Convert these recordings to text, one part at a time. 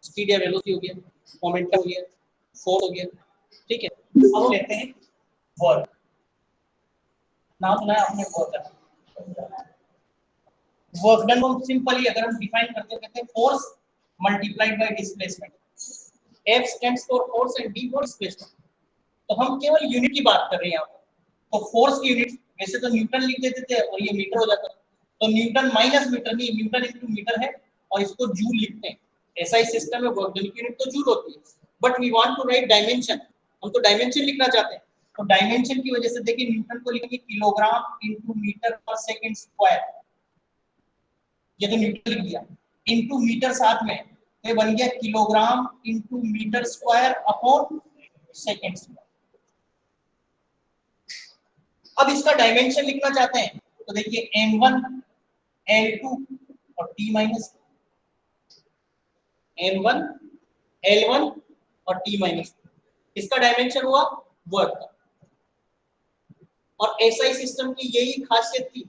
Speed या velocity हो गया, मोमेंटम हो गया, फोर्स हो गया, ठीक है। अब हम लेते हैं वर्क। नाम सुना है आपने वर्क डन? वर्क डन को सिंपली अगर हम डिफाइन करते कहते हैं force multiplied by displacement. F stands for force and D for displacement। तो हम केवल यूनिट की बात कर रहे हैं यहाँ पर। तो फोर्स की यूनिट वैसे तो न्यूटन लिख देते थे और ये मीटर हो जाता, तो न्यूटन माइनस मीटर नहीं, न्यूटन इनटू मीटर है और इसको जूल लिखते हैं। ऐसा ही सिस्टम है, वर्क डन की यूनिट तो जूल होती है, but we want to write dimension, हम तो डायमेंशन लिखना चाहते हैं। तो डायमेंशन की वजह से देखिए न्यूटन को लिखेंगे किलोग्राम इनटू मीटर पर सेकंड स्क्वायर, ये तो न्यूटन लिख दिया, इनटू मीटर साथ में, तो ये बन गया kilogram into metre square upon second square. अब इसका डायमेंशन लिखना चाहते हैं तो देखिए m1 l2 और t माइनस, m1 l1 और t माइनस, इसका डायमेंशन हुआ वर्क का। और एसआई सिस्टम की यही खासियत थी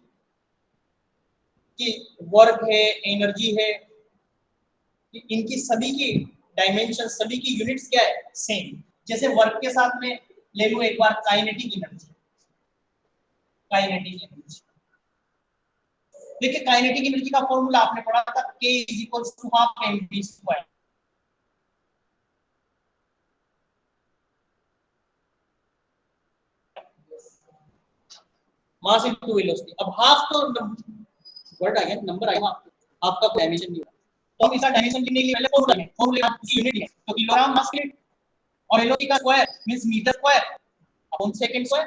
कि वर्क है, एनर्जी है, इनकी सभी की डायमेंशन, सभी की यूनिट्स क्या है, सेम। जैसे वर्क के साथ में ले लूं एक बार काइनेटिक एनर्जी। काइनेटिक एनर्जी देखिए, काइनेटिक एनर्जी का फॉर्मूला आपने पढ़ा था, K = ½ mv²। Mass into velocity. अब हाफ तो वर्ड आ गया, नंबर आएगा आपका कोई डायमेंशन नहीं होगा, तो हम इसका डायमेंशन के लिए पहले फॉर्मूला है, फॉर्मूला की यूनिट है तो किलोग्राम मास के और वेलोसिटी का square means metre square upon second square.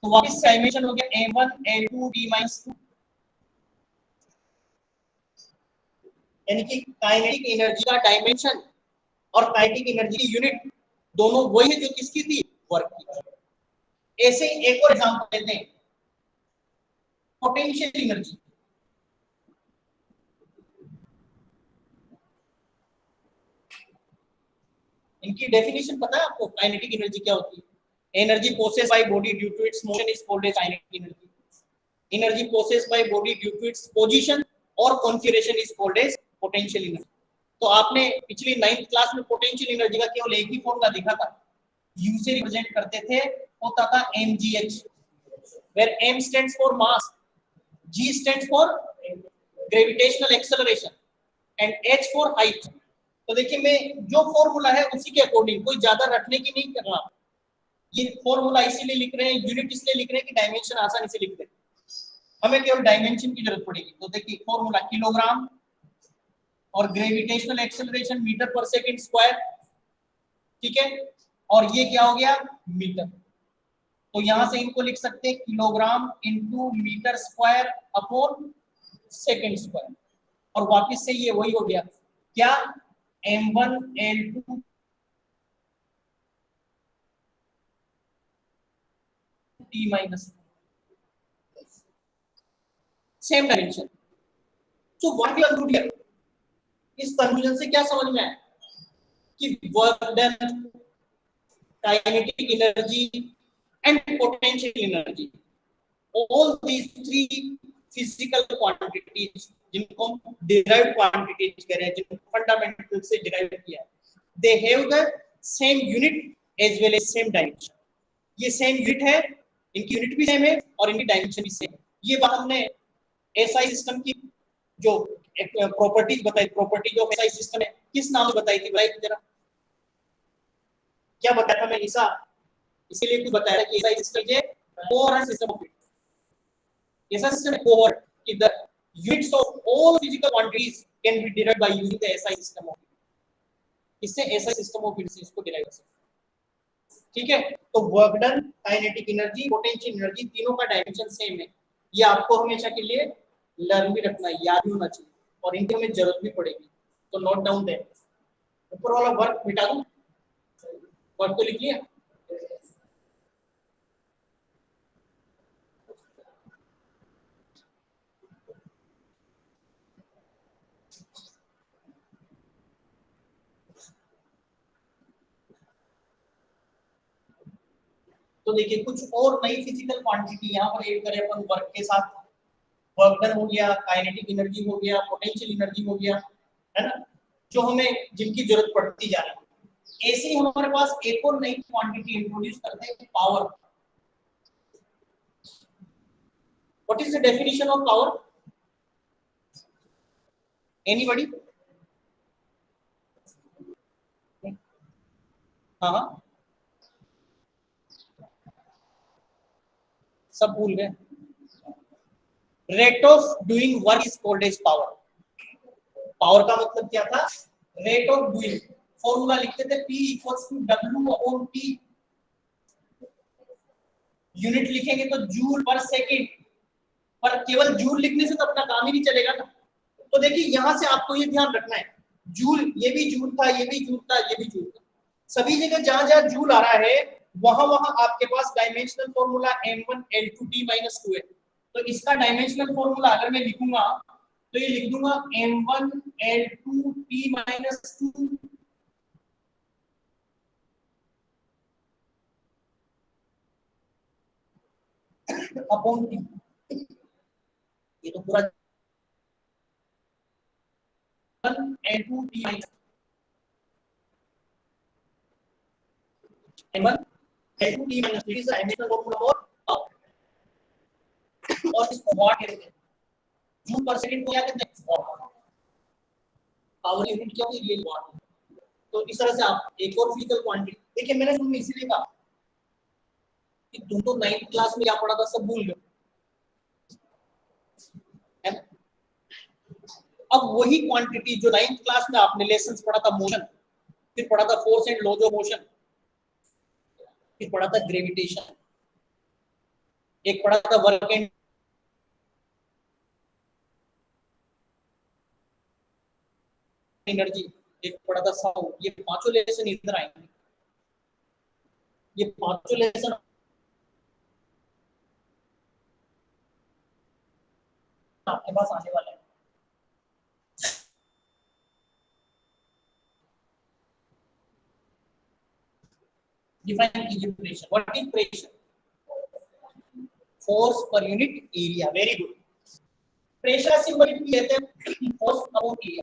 तो वापस डायमेंशन हो गया m1 l2 t-2, यानी कि काइनेटिक एनर्जी का डायमेंशन और काइनेटिक एनर्जी की यूनिट दोनों वही है जो किसकी थी, वर्क की। ऐसे एक और एग्जांपल लेते हैं, पोटेंशियल एनर्जी। इनकी डेफिनेशन पता है आपको, काइनेटिक एनर्जी क्या होती है? Energy possessed by body due to its motion is called as kinetic energy. Energy possessed by body due to its position और configuration is called as potential energy. तो आपने पिछली 9th क्लास में potential energy का केवल एक ही formula देखा था, U से रिप्रेजेंट करते थे, होता था mgh, where m stands for mass, g stands for gravitational acceleration and h for height। तो देखिए मैं जो फॉर्मूला है उसी के अकॉर्डिंग, कोई ज्यादा रखने की नहीं कर रहा, ये फॉर्मूला इसीलिए लिख रहे हैं, यूनिट इसलिए लिख रहे हैं कि डायमेंशन आसानी से लिख दें, हमें केवल डायमेंशन की जरूरत पड़ेगी। तो देखिए फॉर्मूला किलोग्राम और ग्रेविटेशनल एक्सेलरेशन मीटर पर सेकंड स्क्वायर, ठीक है, और ये क्या हो गया, मीटर। तो यहां से इनको लिख सकते हैं kilogram into metre square upon second square, और वापस से ये वही हो गया क्या, m1 l2 t-, same dimension. So what we conclude here, इस कंक्लूजन से क्या समझ में आया कि work done, kinetic energy and potential energy, all these three physical quantities जिनको हम derived quantities कह रहे हैं, जिनको फंडामेंटल से डिराइव किया है, they have the same unit as well as same dimension। ये सेम यूनिट है, इनकी यूनिट भी सेम है और इनकी डायमेंशन भी सेम है। ये बात हमने एसआई सिस्टम की जो प्रॉपर्टीज बताई, प्रॉपर्टीज ऑफ एसआई सिस्टम है, किस नाम से बताई थी, बताइए जरा, क्या बताया था मैं ईसा, इसीलिए कुछ बताया कि एसआई सिस्टम है कोहेरेंट सिस्टम ऑफ ऐसा सिस्टम है कोहेरेंट कि the units of all physical quantities can be derived by using the SI system of, इससे एसआई सिस्टम ऑफ यूनिट्स इसको डिराइव कर सकते हैं, ठीक है। तो work done, kinetic energy, potential energy, तीनों का डायमेंशन सेम है। ये आपको हमेशा के लिए लर्न भी रखना है, याद भी होना चाहिए, और इनकी हमें जरूरत भी पड़ेगी, तो नोट डाउन दें। ऊपर वाला वर्क मिटा दूं, वर्क तो लिख लिया, तो देखिए कुछ और नई फिजिकल क्वांटिटी यहाँ पर ऐड करें अपन वर्क के साथ। वर्क डन हो गया, काइनेटिक एनर्जी हो गया, पोटेंशियल एनर्जी हो गया, है ना। जो हमें जिनकी जरूरत पड़ती जा रही है। ऐसे ही हमारे पास एक और नई क्वांटिटी इंट्रोड्यूस करते हैं, power. What is the definition of power? Anybody? हाँ हाँ, सब भूल गए। Rate of doing work is called as power. Power का मतलब क्या था? Rate of doing. फॉर्मूला लिखते थे P equals to W upon T। Unit लिखेंगे तो जूल पर सेकेंड, पर केवल जूल लिखने से तो अपना काम ही नहीं चलेगा ना। तो देखिए यहां से आपको ये ध्यान रखना है, जूल, ये भी जूल था, ये भी जूल था, ये भी जूल था। सभी जगह जहां जहां जूल आ रहा है वहां वहां आपके पास डायमेंशनल फॉर्मूला m1L2T-2 है। तो इसका डायमेंशनल फॉर्मूला अगर मैं लिखूंगा तो ये लिख दूंगा m1L2T-2 अपॉन टी। ये तो पूरा L2T m1 L2T-2 is the dimensional formula for power. और इसको वाट कहते हैं, जूल पर सेकंड को क्या कहते हैं? वाट। पावर यूनिट क्या होगी? ये वाट। तो इस तरह से आप एक और फिजिकल क्वांटिटी देखिए। मैंने तुमने इसीलिए कहा कि तुम तो 9th क्लास में क्या पढ़ा था सब भूल गए। अब वही क्वांटिटी जो 9th क्लास में आपने लेसन्स पढ़ा था, मोशन, फिर पढ़ा था force and laws of motion, फिर पढ़ा था ग्रेविटेशन, एक पढ़ा था वर्क एंड एनर्जी, एक पढ़ा था साउंड। ये पांचों लेसन इधर आएंगे। ये पांचों लेसन आपके पास आने वाले हैं। डिफाइन कीजिए pressure. What is pressure? Force per unit area. Very good. Pressure symbol कहते हैं फोर्स अपॉन एरिया।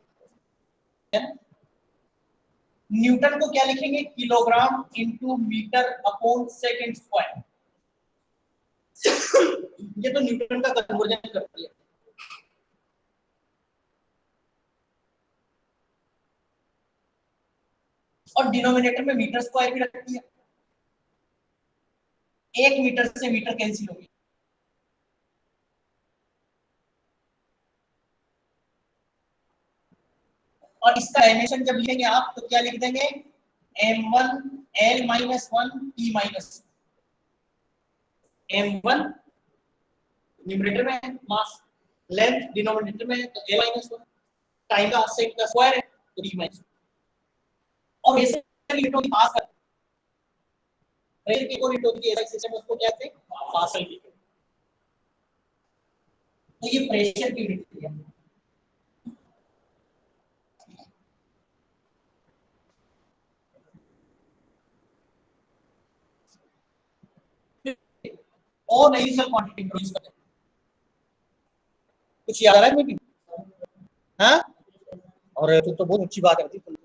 न्यूटन को क्या लिखेंगे? Kilogram into metre upon second square. ये तो न्यूटन का कन्वर्जन करती है। और डिनोमिनेटर में मीटर स्क्वायर भी रखती है। 1 मीटर से मीटर कैंसिल होगी। और इसका डायमेंशन जब लिखेंगे आप तो क्या लिख देंगे? m1 L-1 T-, m1 numerator में है मास, लेंथ डिनोमिनेटर में है तो L-1, टाइम का सेकंड का स्क्वायर है तो T-। और ऐसे इलेक्ट्रॉन पास कर रेल की कोई होती है ऐसा सिस्टम, उसको क्या कहते हैं? पासल की। तो ये प्रेशर की यूनिट है। और नई सेल क्वांटिटी इंट्रोड्यूस करते हैं। कुछ याद आ रहा है मुझे? हाँ, और तू तो बहुत अच्छी बात करती है।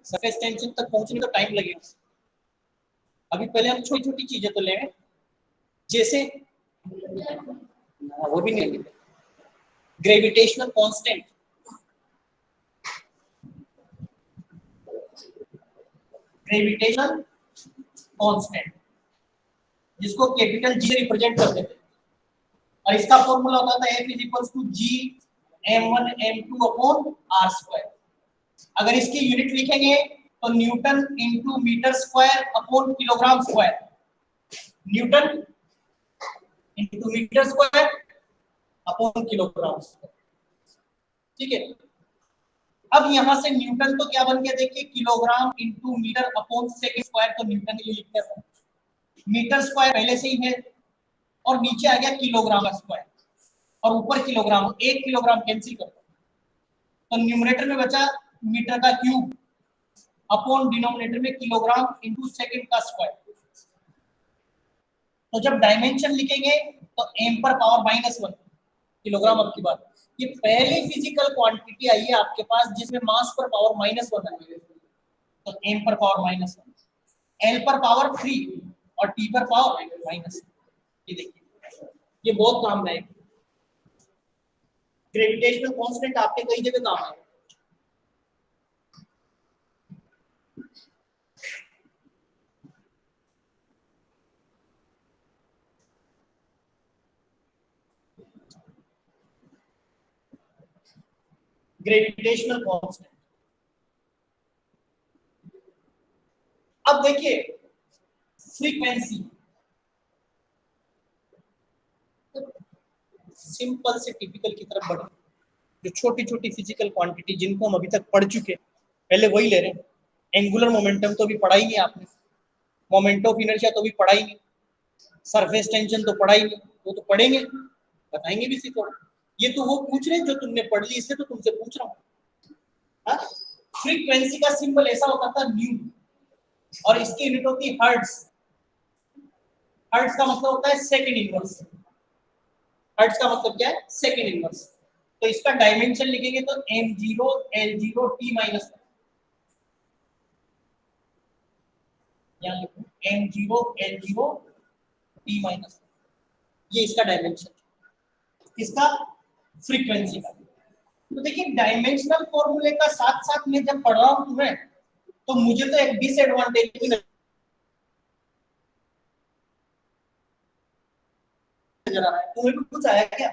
सरफेस टेंशन तक पहुंचने का टाइम लगेगा। अभी पहले हम छोटी छोटी चीजें तो लेंगे, जैसे वो भी नहीं, ग्रेविटेशनल कांस्टेंट। ग्रेविटेशनल कांस्टेंट जिसको कैपिटल जी से रिप्रेजेंट करते थे, और इसका फॉर्मूला होता था F equals to G m1 m2 upon r²। अगर इसकी यूनिट लिखेंगे तो newton into metre square upon kilogram square. Newton into metre square upon kilogram square. ठीक है। अब यहां से न्यूटन तो क्या बन गया देखिए, kilogram into metre upon second square. तो न्यूटन ये लिखते हैं, मीटर स्क्वायर पहले से ही है और नीचे आ गया किलोग्राम स्क्वायर और ऊपर किलोग्राम। 1 किलोग्राम कैंसिल कर तो न्यूमरेटर में बचा मीटर का क्यूब अपॉन डिनोमिनेटर में किलोग्राम इंटू सेकंड का स्क्वायर। तो जब डायमेंशन लिखेंगे तो m पर पावर -1 किलोग्राम। अब की बात ये पहली फिजिकल क्वांटिटी आई है आपके पास जिसमें मास पर पावर -1 है, तो m पर पावर -1, l पर पावर 3 और t पर पावर -1। ये देखिए ये बहुत काम है। ग्रेविटेशनल कांस्टेंट आपके कई जगह काम है। ग्रेविटेशनल कांस्टेंट, अब देखिए फ्रीक्वेंसी, सिंपल से टिपिकल की तरफ बढ़े, जो छोटी छोटी फिजिकल क्वांटिटी जिनको हम अभी तक पढ़ चुके पहले वही ले रहे हैं। एंगुलर मोमेंटम तो भी पढ़ा ही नहीं आपने, मोमेंट ऑफ इनर्शिया तो भी पढ़ा ही नहीं, सरफेस टेंशन तो पढ़ा ही नहीं, वो तो पढ़ेंगे बताएंगे भी सीखो। ये तो वो पूछ रहे हैं जो तुमने पढ़ ली, इसलिए तो तुमसे पूछ रहा हूँ। फ्रीक्वेंसी का सिंबल ऐसा होता था न्यू, और इसकी यूनिट होती है हर्ट्ज। हर्ट्ज का मतलब होता है सेकंड इनवर्स। हर्ट्ज का मतलब क्या है? Second inverse. तो इसका डायमेंशन लिखेंगे तो m0 l0 t-1, यहाँ लिखो m0 l0 t-1, ये इसका डायमेंशन, इसका फ्रीक्वेंसी का। तो देखिए डायमेंशनल फॉर्मूले का साथ साथ मैं जब पढ़ रहा हूं तुम्हें, तो मुझे तो एक डिसएडवांटेज भी नजर आ रहा है। तुम्हें भी कुछ आया क्या?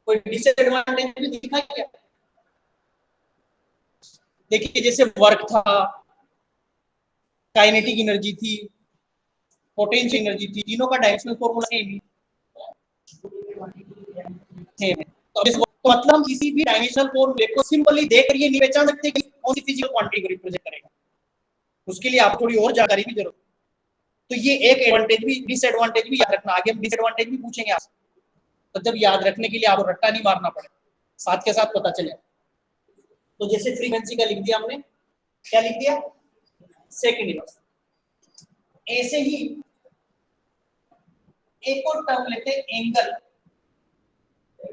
कोई डिसएडवांटेज भी दिखा क्या? देखिए जैसे वर्क था, काइनेटिक एनर्जी थी, पोटेंशियल एनर्जी थी, तीनों का डायमेंशनल फॉर्मूला सेम है। तो मतलब हम किसी भी डायमेंशनल फॉर्मूले को सिंपली देखकर ये नहीं पहचान सकते कि कौन सी फिजिकल क्वांटिटी को रिप्रेजेंट करेगा। उसके लिए आप थोड़ी और जानकारी भी जरूरत। तो ये एक एडवांटेज भी, डिसएडवांटेज भी याद रखना। आगे हम डिसएडवांटेज भी पूछेंगे आपसे, तो जब याद रखने के लिए आपको रट्टा नहीं मारना पड़े, साथ के साथ पता चले। तो जैसे फ्रीक्वेंसी का लिख दिया हमने, क्या लिख दिया? Second inverse. ऐसे ही एक और टर्म लेते हैं एंगल।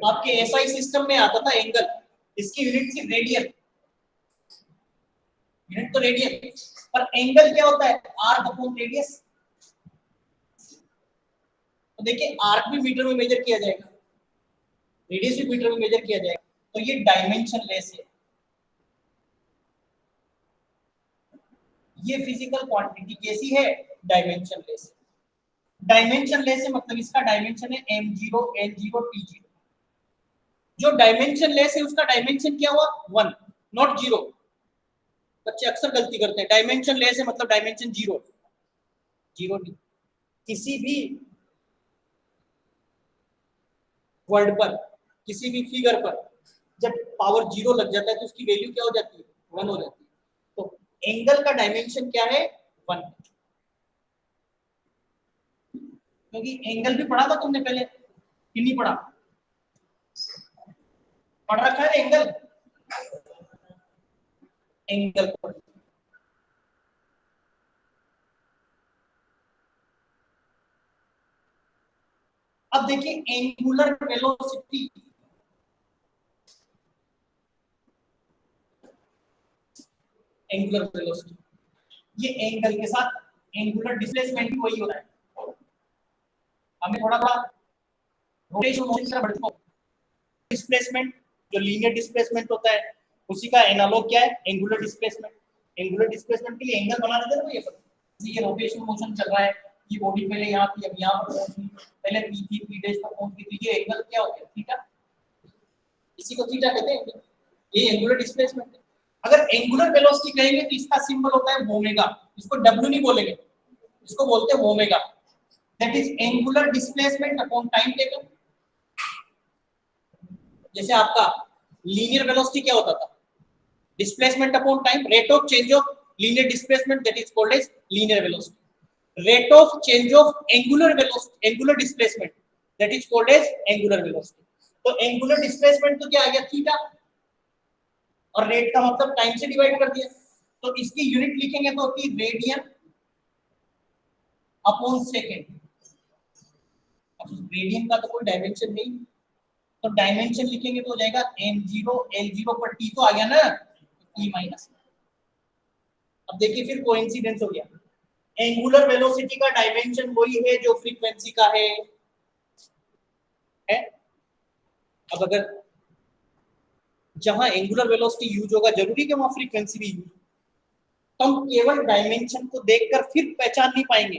आपके एसआई सिस्टम में आता था एंगल, इसकी यूनिट थी रेडियन, यूनिट तो रेडियन, पर एंगल क्या होता है? Arc upon radius. तो देखिए आर्क भी मीटर में मेजर किया जाएगा, रेडियस भी मीटर में मेजर किया जाएगा, तो ये डायमेंशन लेस है। ये फिजिकल क्वांटिटी कैसी है? Dimension less. डायमेंशन लेस है मतलब इसका डायमेंशन है m0 l0 t0। जो डायमेंशन लेस है उसका डायमेंशन क्या हुआ? 1, नॉट 0। बच्चे अक्सर गलती करते हैं, डायमेंशन लेस है मतलब डायमेंशन 0, 0 नहीं। किसी भी वर्ड पर, किसी भी फिगर पर जब पावर 0 लग जाता है तो उसकी वैल्यू क्या हो जाती है? 1 हो जाती है। तो एंगल का डायमेंशन क्या है? 1। क्योंकि एंगल भी पढ़ा था तुमने पहले कि नहीं पढ़ा? पढ़ रखा है एंगल, एंगल अब देखिए एंगुलर वेलोसिटी, एंगुलर वेलोसिटी, ये एंगल के साथ एंगुलर डिस्प्लेसमेंट भी वही होता है। हमें थोड़ा सा रोटेशन मोशन से बढ़ते, डिस्प्लेसमेंट जो लीनियर डिस्प्लेसमेंट होता है उसी का एनालॉग क्या है? Angular displacement. एंगुलर डिस्प्लेसमेंट के लिए एंगल बना देते हैं ना, ये रोटेशन मोशन चल रहा है, ये बॉडी पहले यहाँ थी अब यहाँ पर पहुंची, पहले पी थी पी डैश पर पहुंच गई, तो ये एंगल क्या हो गया? थीटा। इसी को थीटा कहते हैं, ये एंगुलर डिस्प्लेसमेंट है। अगर एंगुलर वेलोसिटी कहेंगे तो इसका सिंबल होता है ओमेगा, इसको डब्ल्यू नहीं बोलेंगे, इसको बोलते हैं omega, that is angular displacement upon time taken. जैसे आपका लीनियर वेलोसिटी क्या होता था? Displacement upon time, rate of change of linear displacement that is called as linear velocity. Rate of change of angular velocity, angular displacement that is called as angular velocity. तो angular displacement तो क्या आ गया? Theta, और rate का मतलब time से divide कर दिया, तो इसकी यूनिट लिखेंगे तो होती है रेडियन अपॉन सेकेंड। रेडियन का तो कोई डायमेंशन नहीं, तो डायमेंशन लिखेंगे तो हो जाएगा m0 l0 पर t तो आ गया ना, t माइनस। अब देखिए फिर कोइंसिडेंस हो गया, एंगुलर वेलोसिटी का डायमेंशन वही है जो फ्रीक्वेंसी का है? अब अगर जहां एंगुलर वेलोसिटी यूज होगा जरूरी है कि वहां फ्रीक्वेंसी भी यूज, तो हम केवल डायमेंशन को देखकर फिर पहचान नहीं पाएंगे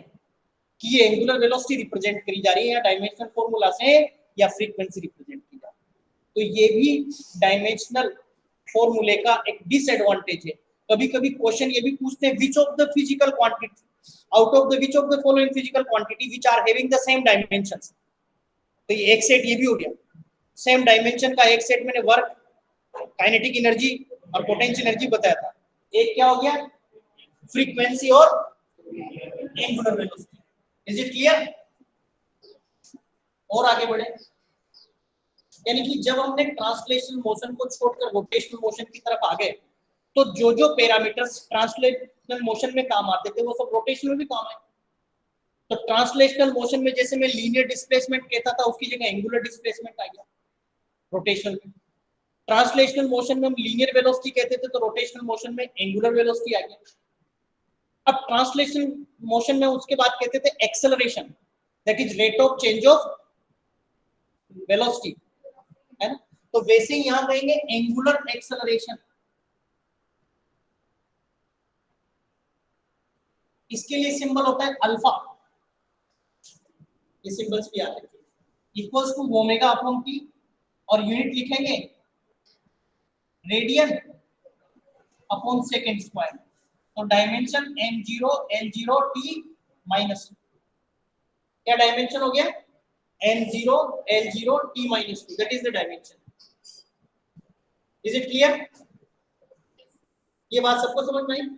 कि ये एंगुलर वेलोसिटी रिप्रेजेंट करी जा रही है या डायमेंशनल फॉर्मूला से या फ्रीक्वेंसी रिप्रेजेंट की जा रही है। तो ये भी डायमेंशनल फॉर्मूले का एक डिसएडवांटेज है। कभी कभी क्वेश्चन ये भी पूछते हैं which of the physical quantity out of the which of the following physical quantity which are having the same dimensions. तो ये एक सेट ये भी हो गया, सेम डायमेंशन का एक सेट मैंने वर्क, काइनेटिक एनर्जी और पोटेंशियल एनर्जी बताया था। एक क्या हो गया, फ्रीक्वेंसी और angular velocity. Is it clear? और आगे बढ़े, यानी कि जब हमने ट्रांसलेशनल मोशन को छोड़कर रोटेशनल मोशन की तरफ आ गए, तो जो जो पैरामीटर्स ट्रांसलेशनल मोशन में काम आते थे वो सब रोटेशनल में भी काम आए। तो ट्रांसलेशनल मोशन में जैसे मैं लीनियर डिस्प्लेसमेंट कहता था, उसकी जगह एंगुलर डिस्प्लेसमेंट आ गया रोटेशनल में। ट्रांसलेशनल मोशन में हम लीनियर वेलोसिटी कहते थे, तो रोटेशनल मोशन में एंगुलर वेलोसिटी आ गया। अब ट्रांसलेशनल मोशन में उसके बाद कहते थे acceleration, that is rate of change of velocity, है ना? तो वैसे ही यहां कहेंगे एंगुलर एक्सेलरेशन। इसके लिए सिंबल होता है अल्फा, ये सिंबल्स भी आते हैं, equals to omega upon T, और यूनिट लिखेंगे रेडियन अपॉन सेकेंड स्क्वायर। तो dimension m0 l0 t minus, क्या डायमेंशन हो गया, m0 l0 t minus 2, that is the dimension. Is it clear? ये बात सबको समझ में आई?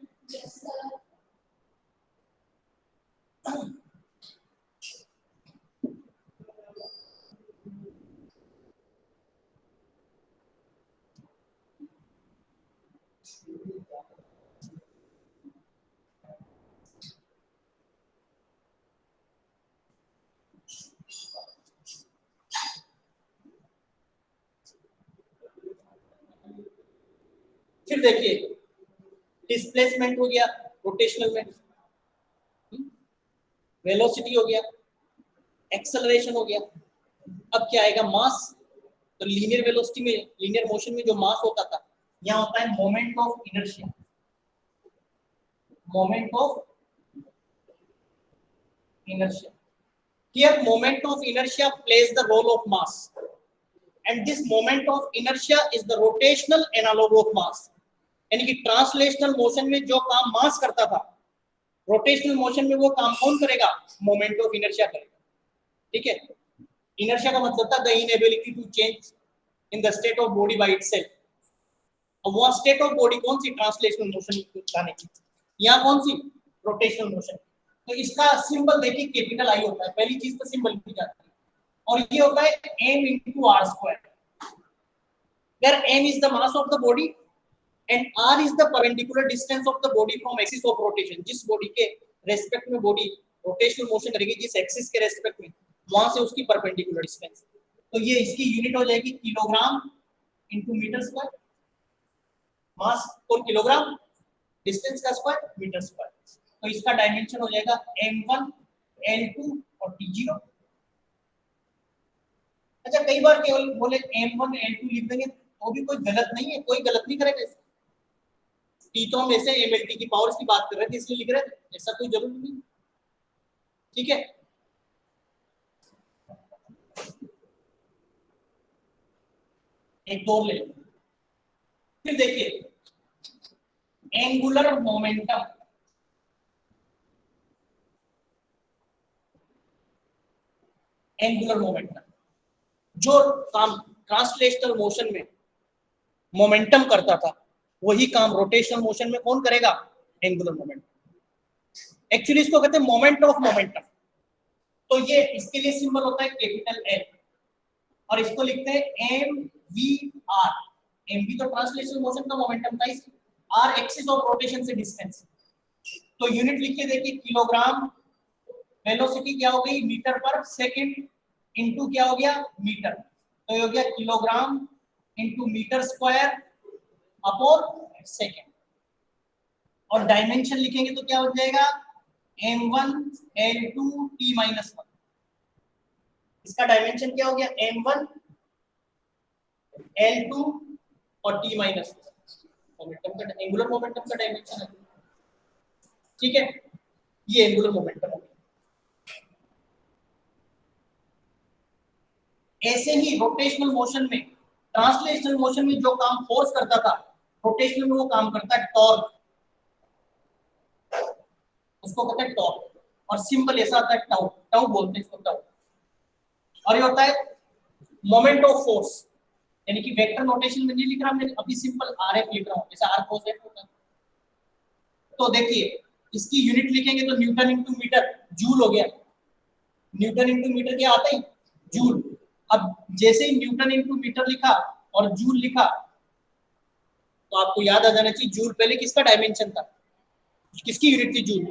फिर देखिए डिस्प्लेसमेंट हो गया रोटेशनल में, वेलोसिटी हो गया, एक्सेलरेशन हो गया। अब क्या आएगा, मास। तो लीनियर वेलोसिटी में, लीनियर मोशन में जो मास होता था, यहाँ होता है moment of inertia, moment of inertia. Here moment of inertia plays the role of mass, and this moment of inertia is the rotational analog of mass. यानी कि ट्रांसलेशनल मोशन में जो काम मास करता था, रोटेशनल मोशन में वो काम कौन करेगा, मोमेंट ऑफ इनर्शिया करेगा। ठीक है, इनर्शिया का मतलब था the inability to change in the state of body by itself. अब वो स्टेट ऑफ बॉडी कौन सी, ट्रांसलेशनल मोशन लाने की, यहाँ कौन सी, रोटेशनल मोशन। तो इसका सिंबल देखिए कैपिटल आई होता है, पहली चीज तो सिंबल लिखी जाती है, और ये होता है m into r square, where m is the mass of the body and r is the perpendicular distance of the body from axis of rotation। जिस बॉडी के रेस्पेक्ट में बॉडी रोटेशनल मोशन करेगी, जिस एक्सिस के respect में, वहां से उसकी परपेंडिकुलर डिस्टेंस। तो ये इसकी यूनिट हो जाएगी किलोग्राम इंटू मीटर स्क्वायर, मास और किलोग्राम, डिस्टेंस का स्क्वायर मीटर स्क्वायर। तो इसका डायमेंशन हो जाएगा m1 l2 और t0। अच्छा, कई बार केवल बोले m1 l2 लिख देंगे तो भी कोई गलत नहीं है, कोई गलत नहीं करेगा। t तो हम ऐसे mlt की पावर्स की बात कर रहे थे इसलिए लिख रहे थे, ऐसा कोई जरूरी नहीं। ठीक है, एक दो ले, फिर देखिए एंगुलर मोमेंटम। एंगुलर मोमेंटम जो काम ट्रांसलेशनल मोशन में मोमेंटम करता था, वही काम रोटेशनल मोशन में कौन करेगा, एंगुलर मोमेंटम। एक्चुअली इसको कहते हैं मोमेंट ऑफ मोमेंटम। तो ये इसके लिए सिंबल होता है कैपिटल एल, और इसको लिखते हैं M V R. M V तो ट्रांसलेशनल मोशन का मोमेंटम था, इस आर एक्सिस ऑफ रोटेशन से डिस्टेंस। तो यूनिट लिखिए देखिए किलोग्राम वेलोसिटी क्या हो गई मीटर पर सेकंड इनटू क्या हो गया मीटर, तो ये हो गया kilogram into metre square upon second. और डायमेंशन लिखेंगे तो क्या हो जाएगा m1 l2 t माइनस 1। इसका डायमेंशन क्या हो गया m1 l2 और t माइनस 1 मोमेंटम का एंगुलर मोमेंटम का डायमेंशन है। ठीक है, ये एंगुलर मोमेंटम है। ऐसे ही रोटेशनल मोशन में, ट्रांसलेशनल मोशन में जो काम फोर्स करता था, रोटेशनल में वो काम करता है टॉर्क, उसको कहते हैं टॉर्क। और सिंबल ऐसा आता है टाउ, टाउ बोलते हैं इसको टाउ। और ये होता है मोमेंट ऑफ फोर्स, यानी कि वेक्टर नोटेशन में नहीं लिख रहा हमने, अभी सिंपल आरएफ लिख रहा हूं, जैसे आर कोस एफ होता है। तो देखिए इसकी यूनिट लिखेंगे तो न्यूटन इनटू मीटर जूल हो गया, न्यूटन इनटू मीटर क्या आता है जूल। अब जैसे ही न्यूटन इनटू मीटर लिखा और जूल लिखा तो आपको याद आ जाना चाहिए जूल पहले किसका डायमेंशन था, किसकी यूनिट थी जूल,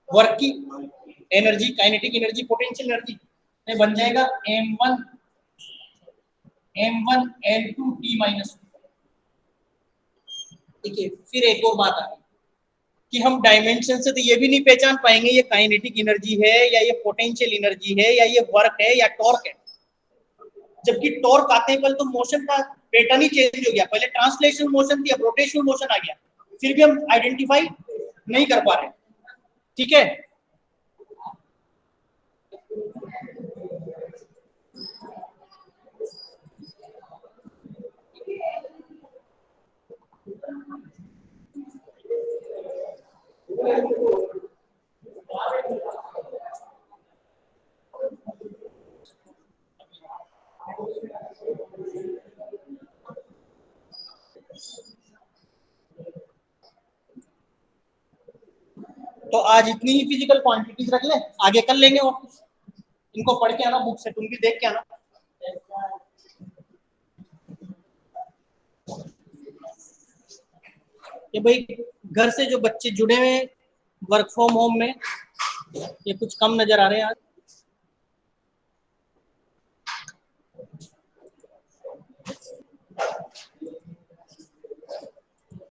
वर्क की, energy, kinetic energy, potential energy में बन जाएगा m1 l2 t माइनस। देखिए फिर एक और बात आ गई कि हम डायमेंशन से तो ये भी नहीं पहचान पाएंगे ये काइनेटिक एनर्जी है या ये पोटेंशियल एनर्जी है या ये वर्क है या टॉर्क है। जबकि टॉर्क आते हैं पहले तो मोशन का पैटर्न ही चेंज हो गया, पहले ट्रांसलेशनल मोशन थी अब रोटेशनल मोशन आ गया, फिर भी हम आइडेंटिफाई नहीं कर पा रहे। ठीक है, तो आज इतनी ही फिजिकल क्वांटिटीज रख ले, आगे कर लेंगे और कुछ। इनको पढ़ के आना बुक से, तुम भी देख के आना। ये भाई घर से जो बच्चे जुड़े हुए वर्क फ्रॉम होम में, ये कुछ कम नजर आ रहे हैं आज।